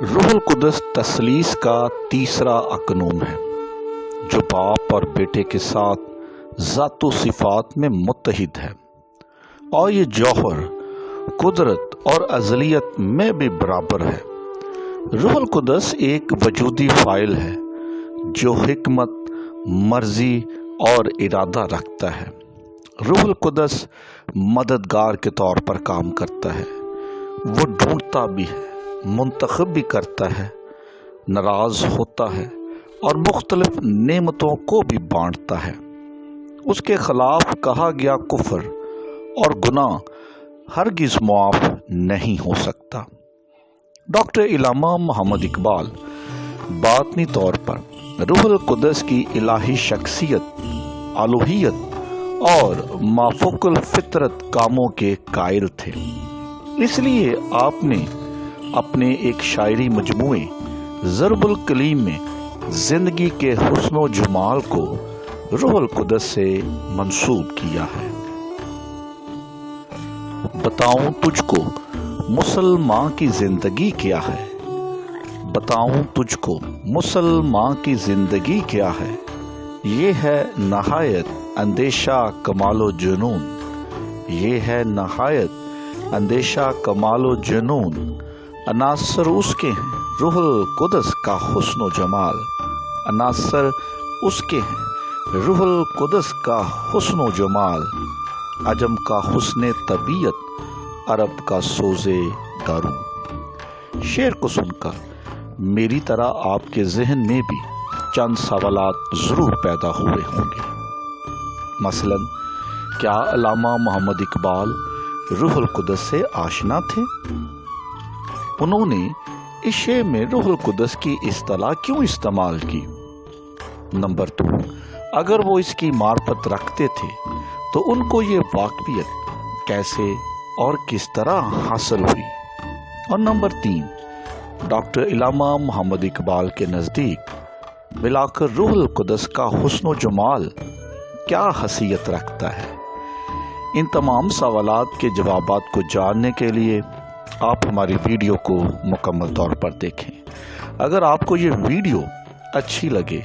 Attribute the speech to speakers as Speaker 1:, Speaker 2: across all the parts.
Speaker 1: روح القدس تثلیث کا تیسرا اقنوم ہے جو باپ اور بیٹے کے ساتھ ذات و صفات میں متحد ہے، اور یہ جوہر، قدرت اور ازلیت میں بھی برابر ہے۔ روح القدس ایک وجودی فاعل ہے جو حکمت، مرضی اور ارادہ رکھتا ہے۔ روح القدس مددگار کے طور پر کام کرتا ہے۔ وہ ڈھونڈتا بھی ہے، منتخب بھی کرتا ہے، ناراض ہوتا ہے اور مختلف نعمتوں کو بھی بانٹتا ہے۔ اس کے خلاف کہا گیا کفر اور گناہ ہرگز معاف نہیں ہو سکتا۔ ڈاکٹر علامہ محمد اقبال باطنی طور پر روح القدس کی الہی شخصیت، الوہیت اور مافوق الفطرت کاموں کے قائل تھے۔ اس لیے آپ نے اپنے ایک شاعری مجموعے ضرب الکلیم میں زندگی کے حسن و جمال کو روح القدس سے منسوب کیا ہے۔ بتاؤں تجھ کو مسلمان کی زندگی کیا ہے، بتاؤں تجھ کو مسلمان کی زندگی کیا ہے، یہ ہے نہایت اندیشہ کمال و جنون، یہ ہے نہایت اندیشہ کمال و جنون، عناصر اس کے ہیں روح القدس کا حسن و جمال، عناصر اس کے ہیں روح القدس کا حسن و جمال، عجم کا حسن طبیعت، عرب کا سوز دارو۔ شعر کو سن کر میری طرح آپ کے ذہن میں بھی چند سوالات ضرور پیدا ہوئے ہوں گے۔ مثلا، کیا علامہ محمد اقبال روح القدس سے آشنا تھے؟ انہوں نے اس شعر میں روح القدس کی اصطلاح کیوں استعمال کی؟ نمبر 2، اگر وہ اس کی معرفت رکھتے تھے تو ان کو یہ واقفیت کیسے اور کس طرح حاصل ہوئی؟ اور نمبر 3، ڈاکٹر علامہ محمد اقبال کے نزدیک ملا کر روح القدس کا حسن و جمال کیا حیثیت رکھتا ہے؟ ان تمام سوالات کے جوابات کو جاننے کے لیے آپ ہماری ویڈیو کو مکمل طور پر دیکھیں۔ اگر آپ کو یہ ویڈیو اچھی لگے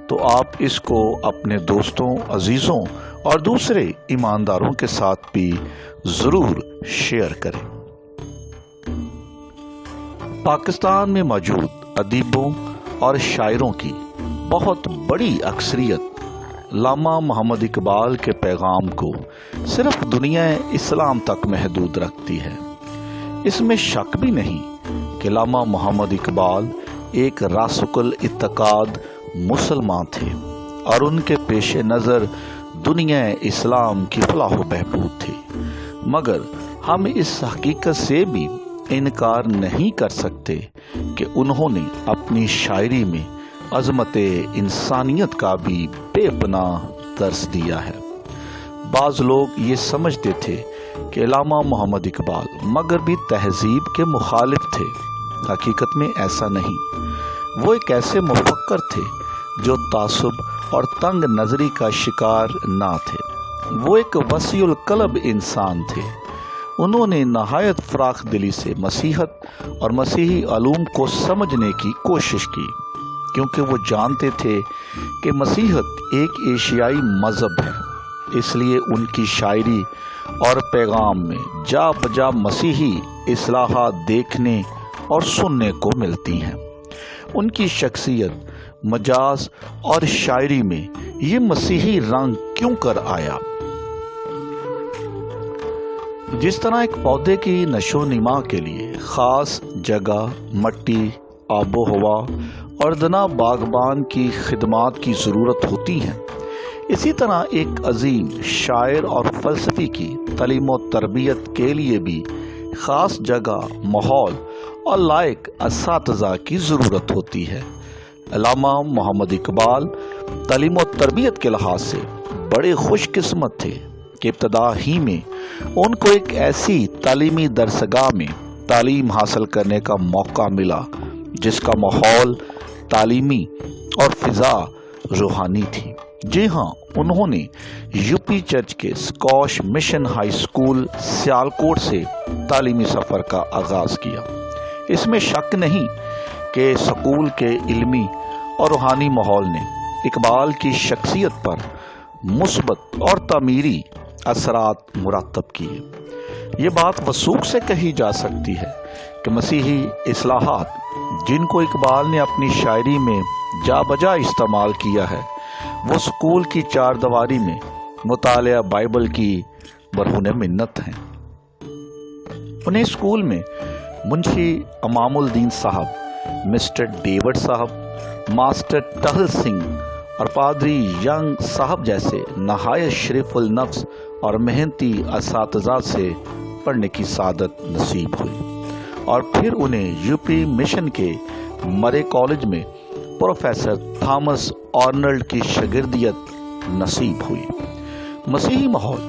Speaker 1: تو آپ اس کو اپنے دوستوں، عزیزوں اور دوسرے ایمانداروں کے ساتھ بھی ضرور شیئر کریں۔ پاکستان میں موجود ادیبوں اور شاعروں کی بہت بڑی اکثریت علامہ محمد اقبال کے پیغام کو صرف دنیا اسلام تک محدود رکھتی ہے۔ اس میں شک بھی نہیں کہ علامہ محمد اقبال ایک راسخ الاعتقاد مسلمان تھے اور ان کے پیش نظر دنیا اسلام کی فلاح و بہبود تھی، مگر ہم اس حقیقت سے بھی انکار نہیں کر سکتے کہ انہوں نے اپنی شاعری میں عظمت انسانیت کا بھی بے پناہ درس دیا ہے۔ بعض لوگ یہ سمجھتے تھے کہ علامہ محمد اقبال مغربی تہذیب کے مخالف تھے۔ حقیقت میں ایسا نہیں۔ وہ ایک ایسے مفکر تھے جو تعصب اور تنگ نظری کا شکار نہ تھے۔ وہ ایک وسیع القلب انسان تھے۔ انہوں نے نہایت فراخ دلی سے مسیحت اور مسیحی علوم کو سمجھنے کی کوشش کی، کیونکہ وہ جانتے تھے کہ مسیحت ایک ایشیائی مذہب ہے۔ اس لیے ان کی شاعری اور پیغام میں جا بجا مسیحی اصلاحات دیکھنے اور سننے کو ملتی ہیں۔ ان کی شخصیت، مجاز اور شاعری میں یہ مسیحی رنگ کیوں کر آیا؟ جس طرح ایک پودے کی نشو و نما کے لیے خاص جگہ، مٹی، آب و ہوا اور دنا باغبان کی خدمات کی ضرورت ہوتی ہے، اسی طرح ایک عظیم شاعر اور فلسفی کی تعلیم و تربیت کے لیے بھی خاص جگہ، ماحول اور لائق اساتذہ کی ضرورت ہوتی ہے۔ علامہ محمد اقبال تعلیم و تربیت کے لحاظ سے بڑے خوش قسمت تھے کہ ابتدا ہی میں ان کو ایک ایسی تعلیمی درسگاہ میں تعلیم حاصل کرنے کا موقع ملا جس کا ماحول تعلیمی اور فضا روحانی تھی۔ جی ہاں، انہوں نے یوپی چرچ کے اسکاش مشن ہائی اسکول سیالکوٹ سے تعلیمی سفر کا آغاز کیا۔ اس میں شک نہیں کہ سکول کے علمی اور روحانی ماحول نے اقبال کی شخصیت پر مثبت اور تعمیری اثرات مرتب کیے۔ یہ بات وثوق سے کہی جا سکتی ہے کہ مسیحی اصلاحات جن کو اقبال نے اپنی شاعری میں جا بجا استعمال کیا ہے، وہ سکول کی چار دیواری میں مطالعہ بائبل کی برہنِ منت ہیں۔ انہیں اسکول میں منشی امام الدین صاحب، مسٹر ڈیوڈ صاحب، ماسٹر ٹہل سنگھ اور پادری ینگ صاحب جیسے نہایت شریف النفس اور محنتی اساتذہ سے پڑھنے کی سعادت نصیب ہوئی، اور پھر انہیں یو پی مشن کے مرے کالج میں پروفیسر تھامس آرنلڈ کی شاگردیت نصیب ہوئی۔ مسیحی ماحول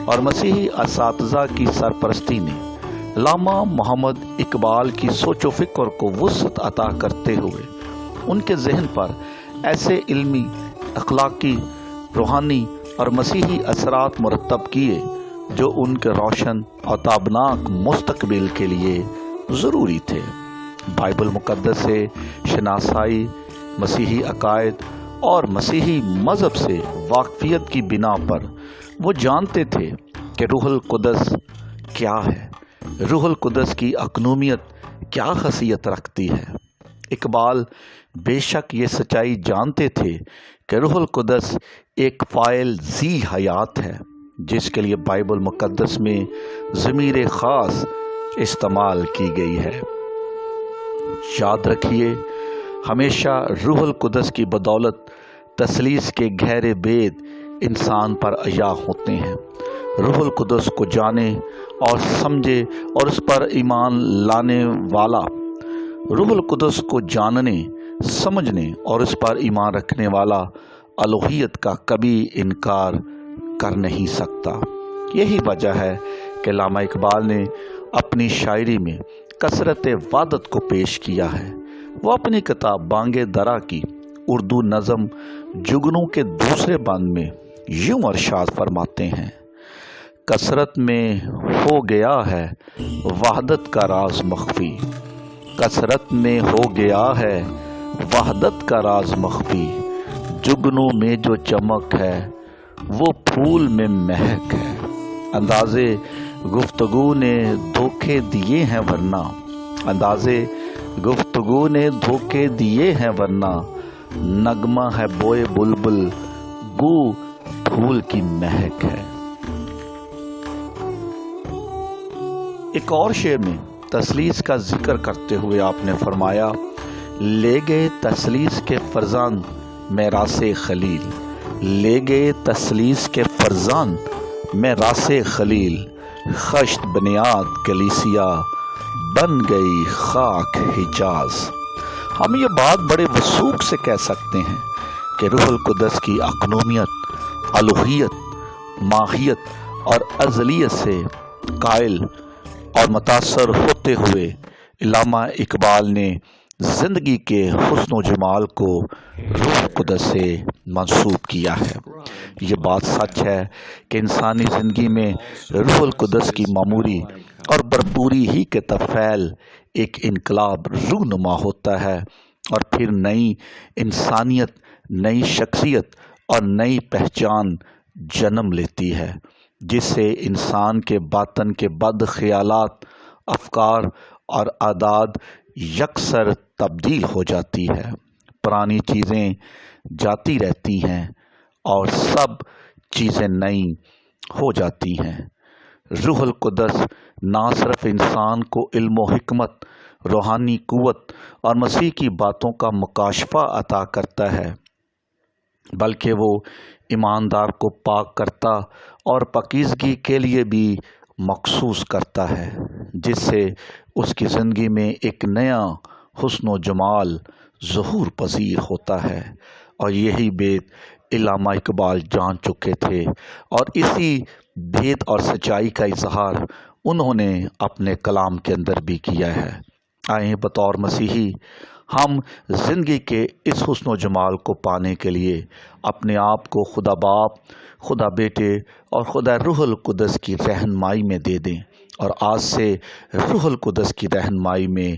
Speaker 1: اور مسیحی اساتذہ کی سرپرستی نے علامہ محمد اقبال کی سوچ و فکر کو وسعت عطا کرتے ہوئے ان کے ذہن پر ایسے علمی، اخلاقی، روحانی اور مسیحی اثرات مرتب کیے جو ان کے روشن اور تابناک مستقبل کے لیے ضروری تھے۔ بائبل مقدس سے شناسائی، مسیحی عقائد اور مسیحی مذہب سے واقفیت کی بنا پر وہ جانتے تھے کہ روح القدس کیا ہے، روح القدس کی اقنومیت کیا خاصیت رکھتی ہے۔ اقبال بے شک یہ سچائی جانتے تھے کہ روح القدس ایک فاعل ذی حیات ہے، جس کے لیے بائبل مقدس میں ضمیر خاص استعمال کی گئی ہے۔ یاد رکھیے، ہمیشہ روح القدس کی بدولت تثلیث کے گہرے بید انسان پر عیا ہوتے ہیں۔ روح القدس کو جانے اور سمجھے اور اس پر ایمان لانے والا، روح القدس کو جاننے، سمجھنے اور اس پر ایمان رکھنے والا الوہیت کا کبھی انکار کر نہیں سکتا۔ یہی وجہ ہے کہ علامہ اقبال نے اپنی شاعری میں کثرت وحدت کو پیش کیا ہے۔ وہ اپنی کتاب بانگ درا کی اردو نظم جگنوں کے دوسرے بند میں یوں ارشاد فرماتے ہیں: کثرت میں ہو گیا ہے وحدت کا راز مخفی، کثرت میں ہو گیا ہے وحدت کا راز مخفی، جگنوں میں جو چمک ہے وہ پھول میں مہک ہے، اندازے گفتگو نے دھوکے دیے ہیں ورنہ، اندازے گفتگو نے دھوکے دیے ہیں ورنہ، نغمہ ہے بوئے بلبل گو پھول کی مہک ہے۔ ایک اور شعر میں تثلیث کا ذکر کرتے ہوئے آپ نے فرمایا: لے گئے تثلیث کے فرزان میراث خلیل، لے گئے تثلیث کے فرزان میراث خلیل، خشت بنیاد کلیسیا بن گئی خاک حجاز۔ ہم یہ بات بڑے وثوق سے کہہ سکتے ہیں کہ روح القدس کی اقنومیت، الوہیت، ماہیت اور ازلیت سے قائل اور متاثر ہوتے ہوئے علامہ اقبال نے زندگی کے حسن و جمال کو روح القدس سے منسوب کیا ہے۔ یہ بات سچ ہے کہ انسانی زندگی میں روح القدس کی معموری اور بھرپوری ہی کے طفیل ایک انقلاب رونما ہوتا ہے، اور پھر نئی انسانیت، نئی شخصیت اور نئی پہچان جنم لیتی ہے، جس سے انسان کے باطن کے بد خیالات، افکار اور عادات یکسر تبدیل ہو جاتی ہے۔ پرانی چیزیں جاتی رہتی ہیں اور سب چیزیں نئی ہو جاتی ہیں۔ روح القدس نہ صرف انسان کو علم و حکمت، روحانی قوت اور مسیح کی باتوں کا مکاشفہ عطا کرتا ہے، بلکہ وہ ایماندار کو پاک کرتا اور پاکیزگی کے لیے بھی مخصوص کرتا ہے، جس سے اس کی زندگی میں ایک نیا حسن و جمال ظہور پذیر ہوتا ہے۔ اور یہی بات علامہ اقبال جان چکے تھے، اور اسی بھید اور سچائی کا اظہار انہوں نے اپنے کلام کے اندر بھی کیا ہے۔ آئیں بطور مسیحی ہم زندگی کے اس حسن و جمال کو پانے کے لیے اپنے آپ کو خدا باپ، خدا بیٹے اور خدا روح القدس کی رہنمائی میں دے دیں، اور آج سے روح القدس کی رہنمائی میں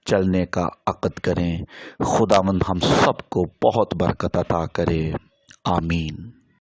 Speaker 1: چلنے کا عقد کریں۔ خداوند ہم سب کو بہت برکت عطا کرے، آمین۔